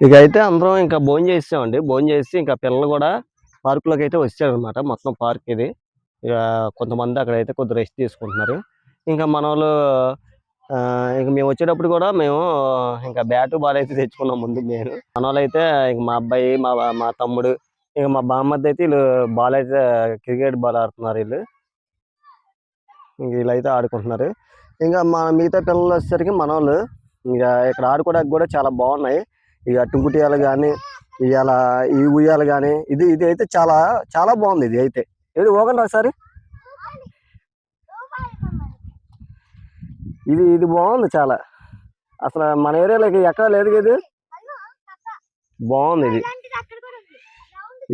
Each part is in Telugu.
ఇక అయితే అందరం ఇంకా భోజనం చేసామండి. భోజనం చేసి ఇంకా పిల్లలు కూడా పార్కులోకి అయితే వచ్చారనమాట. మొత్తం పార్క్ ఇది. ఇక కొంతమంది అక్కడైతే కొద్దిగా రెస్ట్ తీసుకుంటున్నారు. ఇంకా మనోళ్ళు ఇంక మేము వచ్చేటప్పుడు కూడా మేము ఇంకా బ్యాటు బాల్ అయితే తెచ్చుకున్నాం ముందు నేను. మనోళ్ళైతే ఇంక మా అబ్బాయి, మా తమ్ముడు, ఇక మా బామ్మర్ది అయితే వీళ్ళు బాల్ అయితే క్రికెట్ బాల్ ఆడుతున్నారు వీళ్ళు. ఇంక వీళ్ళైతే ఆడుకుంటున్నారు. ఇంకా మిగతా పిల్లలు వచ్చేసరికి మనోళ్ళు ఇక ఇక్కడ ఆడుకోవడానికి కూడా చాలా బాగున్నాయి. ఇక టుంకుటియాలు కానీ ఇవాళ ఈ ఉయ్యాలు కానీ ఇది అయితే చాలా చాలా బాగుంది. ఇది అయితే ఏది పోగండి ఒకసారి. ఇది బాగుంది చాలా. అసలు మన ఏరియాలోకి ఎక్కడ లేదు. ఇది బాగుంది.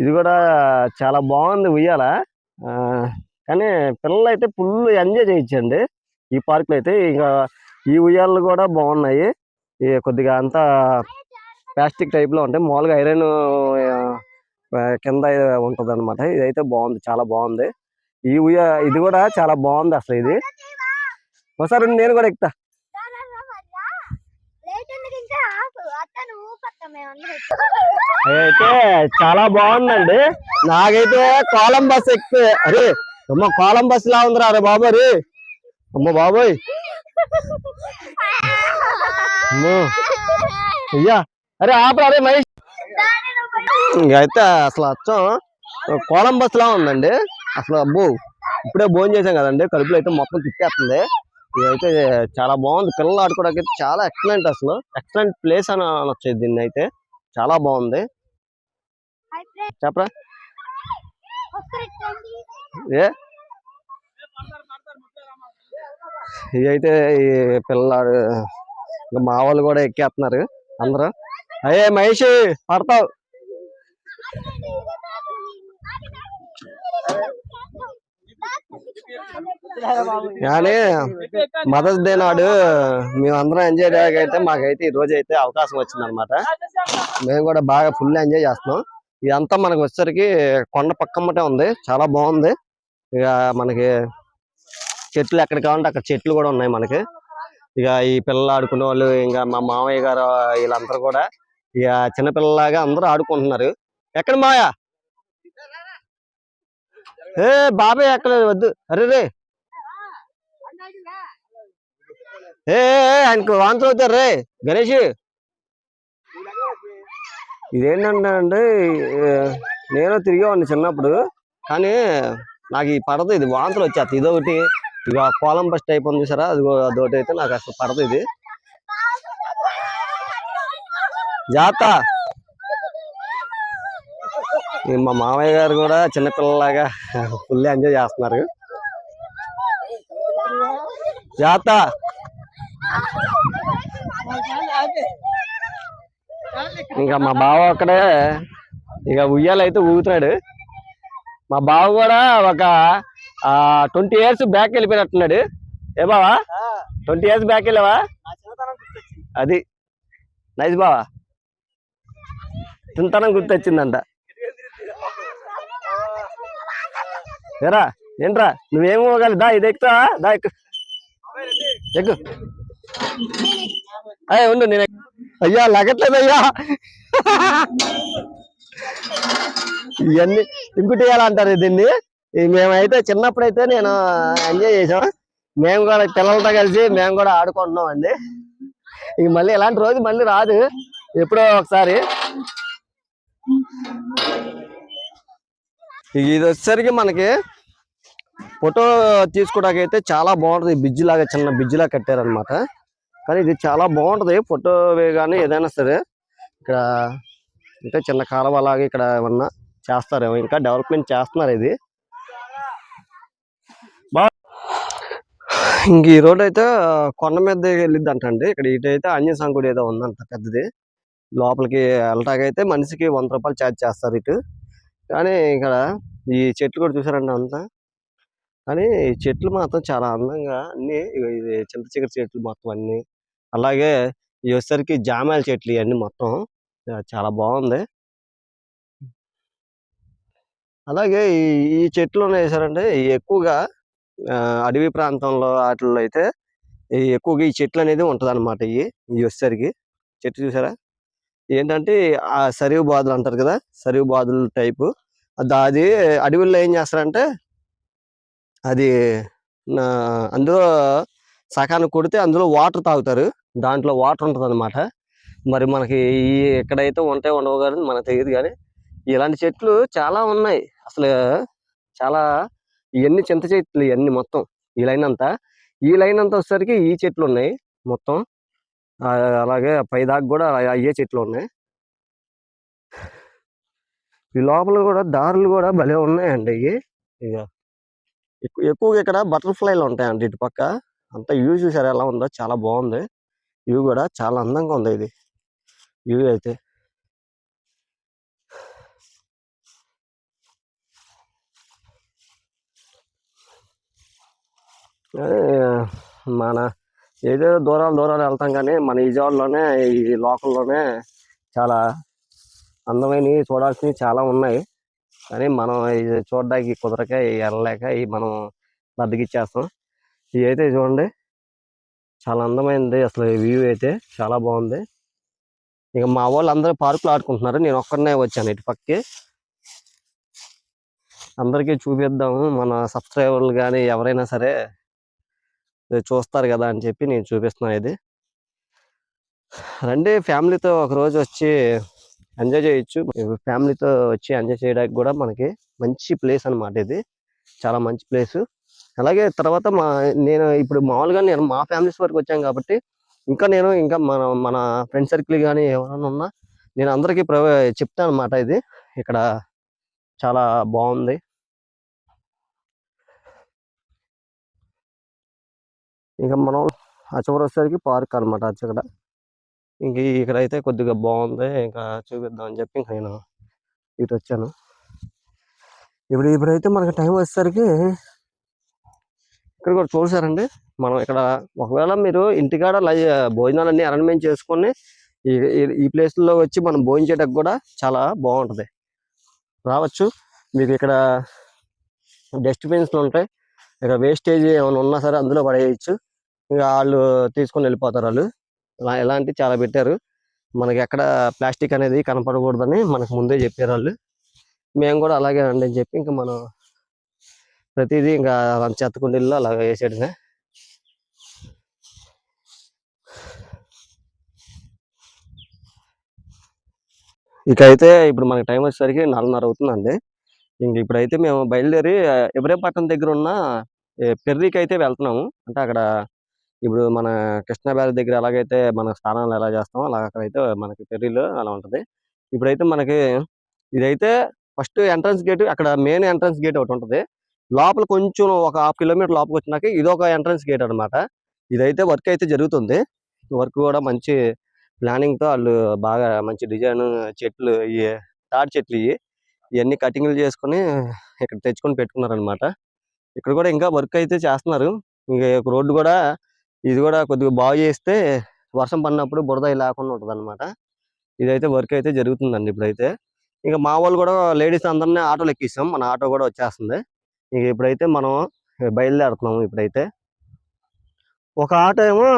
ఇది కూడా చాలా బాగుంది ఉయ్యాల. కానీ పిల్లలు అయితే ఫుల్ ఎంజాయ్ చేయొచ్చండి ఈ పార్కులో అయితే. ఇంకా ఈ ఉయ్యాలు కూడా బాగున్నాయి. కొద్దిగా అంతా ప్లాస్టిక్ టైప్లో ఉంటాయి. మామూలుగా ఐరన్ కింద ఉంటుంది అనమాట. ఇదైతే బాగుంది, చాలా బాగుంది. ఇది కూడా చాలా బాగుంది అసలు. ఇది ఒకసారి నేను కూడా ఎక్కుతా. అయితే చాలా బాగుందండి. నాకైతే కొలంబస్ ఎక్కితే అరే అమ్మ కొలంబస్ లా ఉందిరా. అరే బాబు రే అమ్మ బాబోయ్ అయ్యా అరే ఆపరా అరే మహేష్. అయితే అసలు అచ్చం కొలంబస్ లా ఉందండి అసలు. అబ్బో ఇప్పుడే భోజనం చేసాం కదండి, కడుపులో అయితే మొత్తం తిప్పేస్తుంది. ఇదైతే చాలా బాగుంది. పిల్లలు ఆడుకోవడానికి అయితే చాలా ఎక్సలెంట్, అసలు ఎక్సలెంట్ ప్లేస్ అని అనొచ్చు దీన్ని అయితే. చాలా బాగుంది. చెప్పరా ఇదైతే ఈ పిల్లలు మా వాళ్ళు కూడా ఎక్కేస్తున్నారు అందరూ. అయ్యే మహేష్ పడతావు. కానీ మదర్స్ డే నాడు మేమందరం ఎంజాయ్ చేయడానికి అయితే మాకైతే ఈ రోజు అయితే అవకాశం వచ్చింది అనమాట. మేము కూడా బాగా ఫుల్ ఎంజాయ్ చేస్తున్నాం. ఇదంతా మనకు వచ్చేసరికి కొండ పక్కమ్మటే ఉంది, చాలా బాగుంది. ఇక మనకి చెట్లు ఎక్కడ కావాలంటే అక్కడ చెట్లు కూడా ఉన్నాయి మనకి. ఇక ఈ పిల్లలు ఆడుకునే వాళ్ళు, ఇంకా మా మామయ్య గారు వీళ్ళందరూ కూడా ఇక చిన్నపిల్లలాగా అందరూ ఆడుకుంటున్నారు. ఎక్కడ మాయా ఏ బాబాయ్ ఎక్కలేదు వద్దు. అరే రే ఆయనకు వాంతులు అవుతారు రే గణేష్. ఇదేంటంటే నేను తిరిగేవాడిని చిన్నప్పుడు, కానీ నాకు ఈ పడదు. ఇది వాంతులు వచ్చేది. ఇదొకటి ఇక కొలంబస్ టైప్ ఉంది చూసారా, అదొకటి అయితే నాకు అసలు పడదు. ఇది జాత. మా మామయ్య గారు కూడా చిన్నపిల్లలాగా ఫుల్ ఎంజాయ్ చేస్తున్నారు. జాత ఇంకా మా బావ అక్కడే ఇక ఉయ్యాలైతే ఊగుతున్నాడు. మా బావ కూడా ఒక 20 years బ్యాక్ వెళ్ళిపోయినట్టున్నాడు. ఏ బావా 20 years బ్యాక్ వెళ్ళావా? అది నైస్ బావా, చింతనం గుర్తొచ్చిందంట. ఏరా ఏంట్రా నువ్వేమో పోగాలి. దా ఇది ఎక్కుతా, దా ఎక్కు ఎక్కు. అయ్యా ఉండు నేను. అయ్యా లగట్లేదు అయ్యా. ఇవన్నీ ఇంకుటేయాలంటారు దీన్ని. మేమైతే చిన్నప్పుడైతే నేను ఎంజాయ్ చేసాం. మేము కూడా పిల్లలతో కలిసి మేము కూడా ఆడుకుంటున్నాం అండి. ఇక మళ్ళీ ఇలాంటి రోజు మళ్ళీ రాదు, ఎప్పుడో ఒకసారి. ఇది వచ్చేసరికి మనకి ఫోటో తీసుకోవడానికి అయితే చాలా బాగుంటుంది. బ్రిడ్జ్ లాగా, చిన్న బ్రిడ్జ్ లాగా కట్టారనమాట. కానీ ఇది చాలా బాగుంటది ఫోటో కానీ ఏదైనా సరే. ఇక్కడ ఇంకా చిన్న కాలువ లాగా ఇక్కడ ఏమన్నా చేస్తారేమో, ఇంకా డెవలప్మెంట్ చేస్తున్నారు. ఇది ఇంక ఈ రోడ్ అయితే కొండ మీద వెళ్ళిద్ది అంటండి. ఇక్కడ ఇటైతే ఆంజనేయ స్వామి గుడి ఏదో ఉందంట పెద్దది. లోపలికి వెళ్ళటాకైతే మనిషికి 100 రూపాయలు ఛార్జ్ చేస్తారు ఇటు. కానీ ఇక్కడ ఈ చెట్లు కూడా చూసారండి అంతా. కానీ ఈ చెట్లు మాత్రం చాలా అందంగా అన్ని, ఇది చింత చిగురు చెట్లు మొత్తం అన్ని. అలాగే ఈ వచ్చేసరికి జామాయిల చెట్లు ఇవన్నీ మొత్తం చాలా బాగుంది. అలాగే ఈ చెట్లు వేసారంటే ఎక్కువగా అడవి ప్రాంతంలో వాటిల్లో అయితే ఎక్కువగా ఈ చెట్లు అనేది ఉంటది అనమాట. ఇవి వచ్చేసరికి చెట్టు చూసారా, ఏంటంటే ఆ సరివు బాదులు అంటారు కదా, సరివు బాదులు టైపు. అది అడవుల్లో ఏం చేస్తారంటే అది అందులో సకానికి కొడితే అందులో వాటర్ తాగుతారు. దాంట్లో వాటర్ ఉంటుంది అనమాట. మరి మనకి ఈ ఎక్కడైతే ఉంటాయో ఉండవు కానీ మనకు తెలియదు, కానీ ఇలాంటి చెట్లు చాలా ఉన్నాయి అసలు. చాలా ఇవన్నీ చింత చెట్లు, ఇవన్నీ మొత్తం ఈ లైన్ అంతా వచ్చేసరికి ఈ చెట్లు ఉన్నాయి మొత్తం. అలాగే పైదాకా కూడా అయ్యే చెట్లు ఉన్నాయి. ఈ లోపల కూడా దారులు కూడా భలే ఉన్నాయండి. ఇక ఎక్కువగా ఇక్కడ బటర్ఫ్లైలు ఉంటాయండి ఇటు పక్క. అంతా వ్యూ చూసారు ఎలా ఉందో, చాలా బాగుంది. వ్యూ కూడా చాలా అందంగా ఉంది ఇది వ్యూ అయితే. మన ఏదో దూరాలు దూరాలు వెళ్తాం, కానీ మన విజయవాడలోనే ఈ లోకల్లోనే చాలా అందమైనవి చూడాల్సినవి చాలా ఉన్నాయి. కానీ మనం ఇది చూడడానికి కుదరక వెళ్ళలేక మనం బద్దకిచ్చేస్తాం. ఇవి అయితే చూడండి చాలా అందమైనది అసలు. వ్యూ అయితే చాలా బాగుంది. ఇక మా వాళ్ళు అందరూ పార్కులో ఆడుకుంటున్నారు, నేను ఒక్కడనే వచ్చాను ఇటు పక్కకి. అందరికీ చూపిద్దాము, మన సబ్స్క్రైబర్లు కానీ ఎవరైనా సరే చూస్తారు కదా అని చెప్పి నేను చూపిస్తున్నాను. ఇది రండి, ఫ్యామిలీతో ఒక రోజు వచ్చి ఎంజాయ్ చేయొచ్చు. ఫ్యామిలీతో వచ్చి ఎంజాయ్ చేయడానికి కూడా మనకి మంచి ప్లేస్ అనమాట ఇది. చాలా మంచి ప్లేస్. అలాగే తర్వాత నేను ఇప్పుడు మామూలుగా నేను మా ఫ్యామిలీస్ వరకు వచ్చాను కాబట్టి ఇంకా మన ఫ్రెండ్ సర్కిల్ కానీ ఎవరైనా ఉన్నా నేను అందరికీ చెప్తాను అనమాట. ఇది ఇక్కడ చాలా బాగుంది. ఇంకా మనం చివరి వచ్చేసరికి పార్క్ అనమాట అక్కడ. ఇక్కడైతే కొద్దిగా బాగుంది, ఇంకా చూపిద్దాం అని చెప్పి నేను ఇటు వచ్చాను. ఇప్పుడైతే మనకి టైం వచ్చేసరికి ఇక్కడ కూడా చూసారండి. మనం ఇక్కడ ఒకవేళ మీరు ఇంటికాడ భోజనాలన్నీ అరేంజ్మెంట్ చేసుకొని ఈ ప్లేస్లో వచ్చి మనం భోజనం కూడా చాలా బాగుంటుంది. రావచ్చు. మీకు ఇక్కడ డస్ట్బిన్స్లు ఉంటాయి, ఇక్కడ వేస్టేజ్ ఏమైనా ఉన్నా సరే అందులో పడేయచ్చు. ఇంకా వాళ్ళు తీసుకొని వెళ్ళిపోతారు. వాళ్ళు ఇలాంటి చాలా పెట్టారు. మనకి ఎక్కడ ప్లాస్టిక్ అనేది కనపడకూడదని మనకు ముందే చెప్పారు వాళ్ళు. మేము కూడా అలాగే అండి అని చెప్పి ఇంకా మనం ప్రతిదీ ఇంకా చెత్త కుండీల్లో అలా వేసేయడమే. ఇకైతే ఇప్పుడు మనకి టైం వచ్చేసరికి 4:30 అవుతుందండి. ఇప్పుడైతే మేము బయలుదేరి ఇబ్రహీంపట్నం దగ్గర ఉన్న పెర్రీకి అయితే వెళ్తున్నాము. అంటే అక్కడ ఇప్పుడు మన కృష్ణా బ్యారేజ్ దగ్గర ఎలాగైతే మన స్నానాలు ఎలా చేస్తామో అలా అక్కడైతే మనకి పెర్రీలో అలా ఉంటుంది. ఇప్పుడైతే మనకి ఇదైతే ఫస్ట్ ఎంట్రన్స్ గేట్, అక్కడ మెయిన్ ఎంట్రన్స్ గేట్ ఒకటి ఉంటుంది. లోపల కొంచెం ఒక 1/2 కిలోమీటర్ లోపలికి వచ్చినాక ఇదొక ఎంట్రన్స్ గేట్ అనమాట. ఇదైతే వర్క్ అయితే జరుగుతుంది. వర్క్ కూడా మంచి ప్లానింగ్ తో వాళ్ళు బాగా మంచి డిజైన్ చెట్లు, తాడి చెట్లు ఇవన్నీ కటింగ్లు చేసుకుని ఇక్కడ తెచ్చుకొని పెట్టుకున్నారు అనమాట. ఇక్కడ కూడా ఇంకా వర్క్ అయితే చేస్తున్నారు. ఇంకా రోడ్డు కూడా ఇది కూడా కొద్దిగా బాగు చేస్తే వర్షం పడినప్పుడు బురద లేకుండా ఉంటుంది అనమాట. ఇదైతే వర్క్ అయితే జరుగుతుందండి ఇప్పుడైతే. ఇంకా మా వాళ్ళు కూడా లేడీస్ అందరినీ ఆటోలు ఎక్కిస్తాం, మన ఆటో కూడా వచ్చేస్తుంది. ఇప్పుడైతే మనం బయలుదేరుతున్నాము. ఇప్పుడైతే ఒక ఆటో ఏమో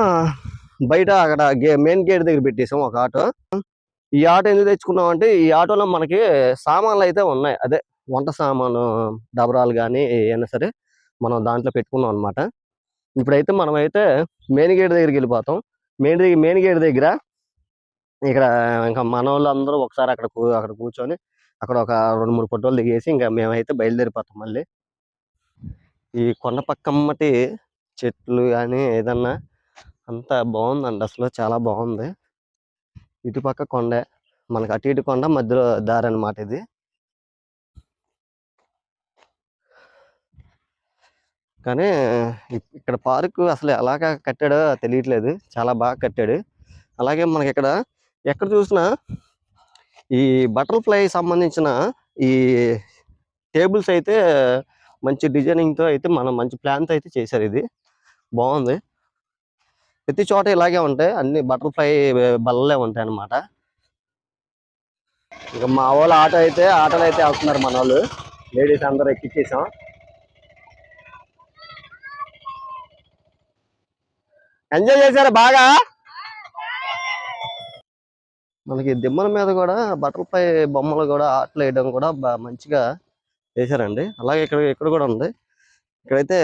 బయట అక్కడ మెయిన్ గేట్ దగ్గర పెట్టేసాం ఒక ఆటో. ఈ ఆటో ఎందుకు తెచ్చుకున్నాం అంటే ఈ ఆటోలో మనకి సామాన్లు అయితే ఉన్నాయి. అదే వంట సామాను డబరాలు కానీ ఏమైనా సరే మనం దాంట్లో పెట్టుకున్నాం అనమాట. ఇప్పుడైతే మనమైతే మెయిన్ గేట్ దగ్గరికి వెళ్ళిపోతాం. మెయిన్ గేట్ దగ్గర ఇక్కడ ఇంకా మన వాళ్ళు అందరూ ఒకసారి అక్కడ కూర్చొని అక్కడ ఒక 2-3 ఫోటోలు దిగేసి ఇంకా మేమైతే బయలుదేరిపోతాం మళ్ళీ. ఈ కొండ పక్కమ్మటి చెట్లు కానీ ఏదన్నా అంతా బాగుందండి అసలు, చాలా బాగుంది. ఇటుపక్క కొండే, మనకి అటు ఇటు కొండ మధ్యలో దారి అనమాట ఇది. కానీ ఇక్కడ పార్కు అసలు ఎలాగా కట్టాడో తెలియట్లేదు, చాలా బాగా కట్టాడు. అలాగే మనకి ఇక్కడ ఎక్కడ చూసినా ఈ బటర్ఫ్లై సంబంధించిన ఈ టేబుల్స్ అయితే మంచి డిజైనింగ్తో అయితే మనం మంచి ప్లాన్తో అయితే చేశారు. ఇది బాగుంది. ప్రతి చోట ఇలాగే ఉంటాయి, అన్ని బటర్ఫ్లై బల్లలే ఉంటాయి అన్నమాట. ఇక మా వాళ్ళ ఆటోలు అయితే వెళ్తున్నారు మన వాళ్ళు. లేడీస్ అందరూ ఎక్కిచ్చేసాం. ఎంజాయ్ చేశారు బాగా. మనకి దిమ్మల మీద కూడా బటర్ఫ్లై బొమ్మలు కూడా ఆటలు వేయడం కూడా మంచిగా వేశారండి. అలాగే ఇక్కడ ఇక్కడ కూడా ఉంది. ఇక్కడైతే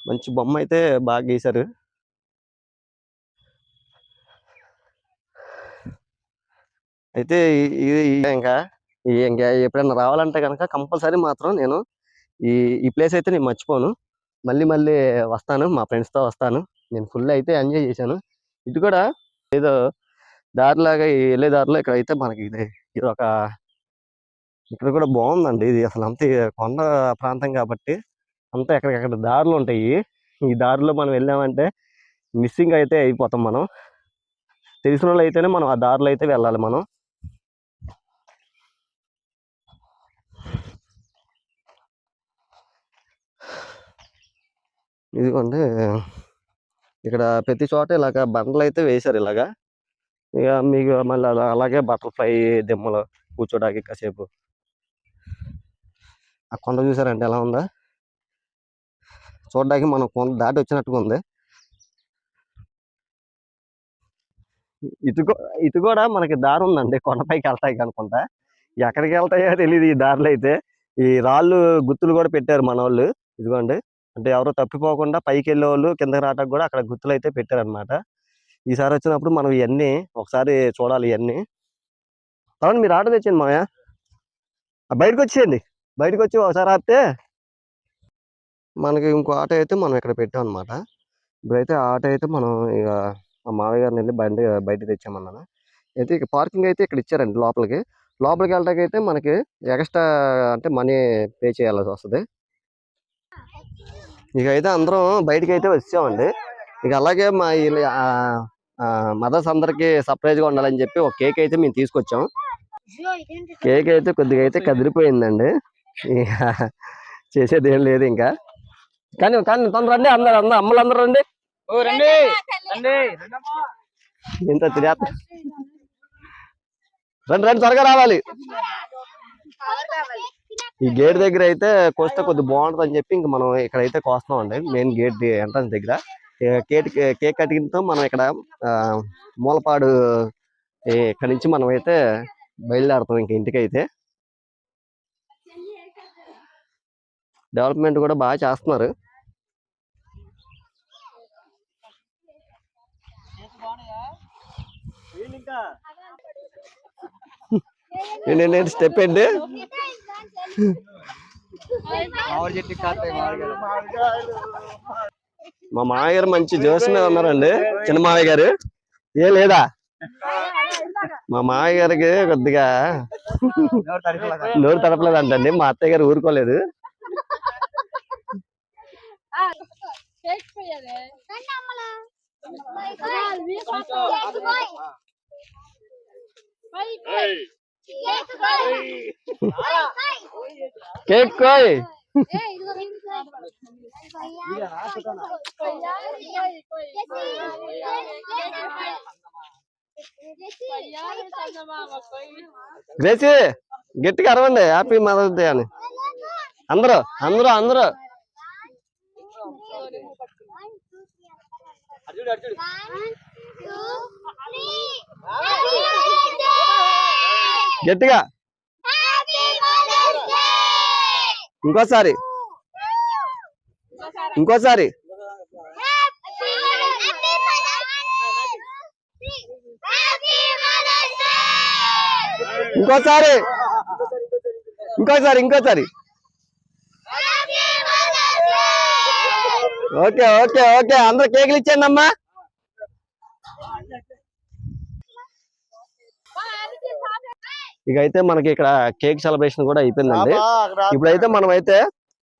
మంచి బొమ్మ అయితే బాగా గీశారు. అయితే ఇది ఇంకా ఇంకా ఎప్పుడైనా రావాలంటే కనుక కంపల్సరీ మాత్రం నేను ఈ ఈ ప్లేస్ అయితే నేను మర్చిపోను. మళ్ళీ మళ్ళీ వస్తాను, మా ఫ్రెండ్స్తో వస్తాను. నేను ఫుల్ అయితే ఎంజాయ్ చేశాను. ఇటు కూడా ఏదో దారిలాగా వెళ్ళే దారిలో ఇక్కడ అయితే మనకి ఇది ఒక ఇక్కడ కూడా బాగుందండి. ఇది అసలు అంత కొండ ప్రాంతం కాబట్టి అంతా ఎక్కడికక్కడ దారులు ఉంటాయి. ఈ దారిలో మనం వెళ్ళామంటే మిస్సింగ్ అయితే అయిపోతాం మనం. తెలిసిన వాళ్ళు అయితేనే మనం ఆ దారిలో అయితే వెళ్ళాలి మనం. ఇదిగోండి ఇక్కడ ప్రతి చోట ఇలాగ బండలు అయితే వేశారు ఇలాగా. ఇక మీకు మళ్ళీ అలాగే బటర్ఫ్లై దిమ్మలు కూర్చోడానికి కాసేపు. ఆ కొండ చూసారంటే ఎలా ఉందా? చూడడానికి మనం కొండ దాటి వచ్చినట్టుగా ఉంది. ఇటు కూడా మనకి దారి ఉందండి, కొండపైకి వెళ్తాయి అనుకుంటా. ఎక్కడికి వెళ్తాయో తెలియదు ఈ దారిలో అయితే. ఈ రాళ్ళు గుర్తులు కూడా పెట్టారు మన వాళ్ళు. ఇదిగోండి, అంటే ఎవరో తప్పిపోకుండా పైకి వెళ్ళే వాళ్ళు కిందకి రావడానికి కూడా అక్కడ గుర్తులు అయితే పెట్టారనమాట. ఈసారి వచ్చినప్పుడు మనం ఇవన్నీ ఒకసారి చూడాలి. ఇవన్నీ అవును, మీరు ఆటో తెచ్చండి మామయ్య. బయటకు వచ్చేయండి, బయటకు వచ్చి ఒకసారి ఆపితే మనకి ఇంకో ఆటో అయితే మనం ఇక్కడ పెట్టాం అనమాట. ఇప్పుడైతే ఆ ఆటో అయితే మనం ఇక మా మామయ్య గారిని వెళ్ళి బండి బయట తెచ్చామన్నాను. అయితే ఇక పార్కింగ్ అయితే ఇక్కడ ఇచ్చారండి. లోపలికి వెళ్ళడానికి అయితే మనకి ఎక్స్ట్రా అంటే మనీ పే చేయాల్సి వస్తుంది. ఇక అయితే అందరం బయటకి అయితే వచ్చామండి. ఇక అలాగే మా మదర్స్ అందరికి సర్ప్రైజ్గా ఉండాలని చెప్పి ఒక కేక్ అయితే మేము తీసుకొచ్చాం. కేక్ అయితే కొద్దిగా అయితే కదిలిపోయిందండి. ఇక చేసేది ఏం లేదు ఇంకా. కానీ కానీ తొందర రండి, అందరు అమ్మలందరూ రండి. ఇంత తిరిగి రండి రండి, త్వరగా రావాలి. ఈ గేట్ దగ్గర అయితే కోస్తే కొద్దిగా బాగుంటుంది అని చెప్పి ఇంక మనం ఇక్కడైతే కోస్తాం అండి. మెయిన్ గేట్ ఎంట్రన్స్ దగ్గర కేక్ కటింగ్తో మనం ఇక్కడ మూలపాడు ఇక్కడ నుంచి మనం అయితే బయలుదేరుతాం ఇంక ఇంటికైతే. డెవలప్మెంట్ కూడా బాగా చేస్తున్నారు. ఏంటంటే స్టెప్ ఏంటి? మా మామయ్య గారు మంచి జోష్ మీద ఉన్నారండి. చిన్న మామయ్య గారు ఏ లేదా? మా మామయ్య గారికి కొద్దిగా నోరు తడపలేదు అంటండి. మా అత్తయ్య గారు ఊరుకోలేదు. కేక్ కోయ్. గ్రేసి గట్టిగా అరవండి, హ్యాపీ మదర్స్ డే అని. అందరూ అందరూ అందరూ గట్టిగా ఇంకోసారి ఇంకోసారి ఇంకోసారి ఇంకోసారి ఇంకోసారి. ఓకే ఓకే ఓకే, అందరూ కేకులు ఇచ్చేయండి అమ్మా. ఇక అయితే మనకి ఇక్కడ కేక్ సెలబ్రేషన్ కూడా అయిపోయిందండి. ఇప్పుడైతే మనం అయితే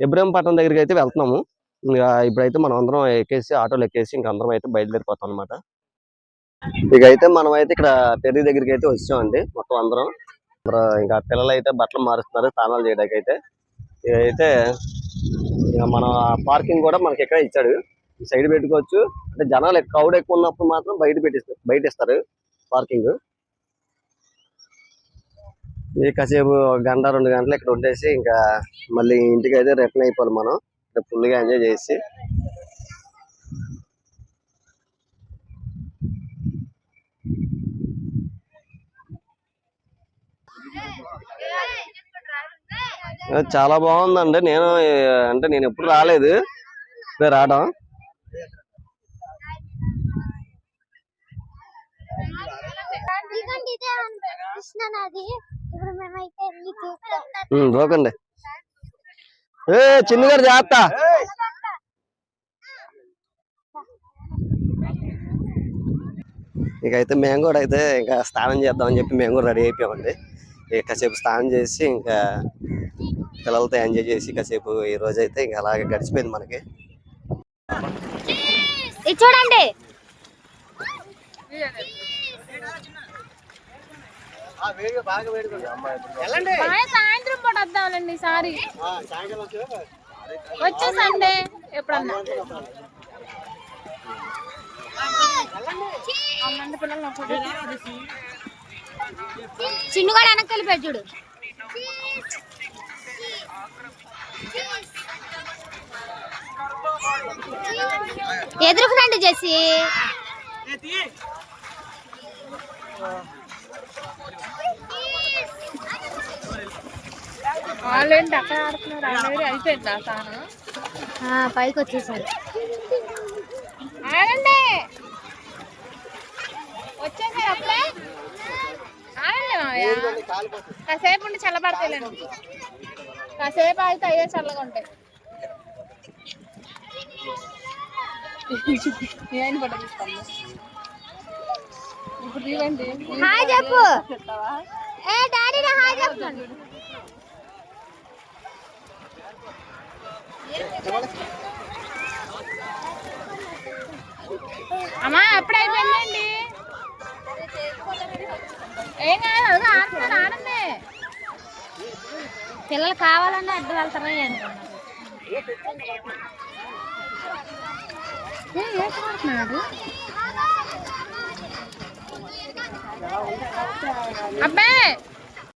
ఇబ్రహీంపట్నం దగ్గరికి అయితే వెళ్తున్నాము. ఇంకా ఇప్పుడైతే మనం అందరం ఎక్కేసి ఆటోలు ఎక్కేసి ఇంక అందరం అయితే బయలుదేరిపోతాం అనమాట. ఇక అయితే మనం అయితే ఇక్కడ పెళ్లి దగ్గరికి అయితే వచ్చామండి. మొత్తం అందరం ఇంకా పిల్లలు అయితే బట్టలు మారుస్తున్నారు స్నానాలు చేయడానికి అయితే. ఇకైతే ఇక మన పార్కింగ్ కూడా మనకి ఎక్కడ ఇచ్చాడు. ఈ సైడ్ పెట్టుకోవచ్చు. అంటే జనాలు క్రౌడ్ ఎక్కువ ఉన్నప్పుడు మాత్రం బయట ఇస్తారు పార్కింగ్. ఇది కాసేపు గంట 2 గంటలు ఇక్కడ ఉండేసి ఇంకా మళ్ళీ ఇంటికి అయితే రిటర్న్ అయిపోవాలి మనం. ఇక్కడ ఫుల్గా ఎంజాయ్ చేసి. చాలా బాగుందండి. నేను ఎప్పుడు రాలేదు, రావడం. ఓకండి. చిన్నగారు జాగ్రత్త. ఇకైతే మేము కూడా అయితే ఇంకా స్నానం చేద్దామని చెప్పి మేము కూడా రెడీ అయిపోయామండి. కాసేపు స్నానం చేసి ఇంకా పిల్లలతో ఎంజాయ్ చేసి కాసేపు ఈ రోజు అయితే ఇంకా అలాగే గడిచిపోయింది మనకి. చూడండి సాయంత్రం పూట వద్దాంలేండి. సారీ వచ్చే సండే ఎప్పుడన్నా చిన్నుగాడు వెనక్కి వెళ్ళిపోయాడు చూడు. ఎదురుకురండి జెస్సీ. వాళ్ళేంటి అక్కడ ఆడుతున్నారు? అయిపోయిందా తాను? పైకి వచ్చేసారు. ఆడండి, వచ్చేసారు అప్పుడే. ఆడండి మావయ్య, కాసేపు ఉండి చల్లబడతాయిలేండి. కాసేపు అయితే అయ్యే చల్లగా ఉంటాయి. ఏం ఫోటో తీస్తాను ఇప్పుడు? తీయండి. హాయ్ చెప్పు. ఏ డాడీ హాయ్ చెప్తాను. అమ్మా ఎప్పుడు అయిపోయిందండి? ఏం కాదు, అదిగా ఆడుతున్నారు, ఆడండి. పిల్లలు కావాలంటే అడ్డు వెళ్తారా అనుకున్నారు. ఏడుతున్నాడు అబ్బాయి.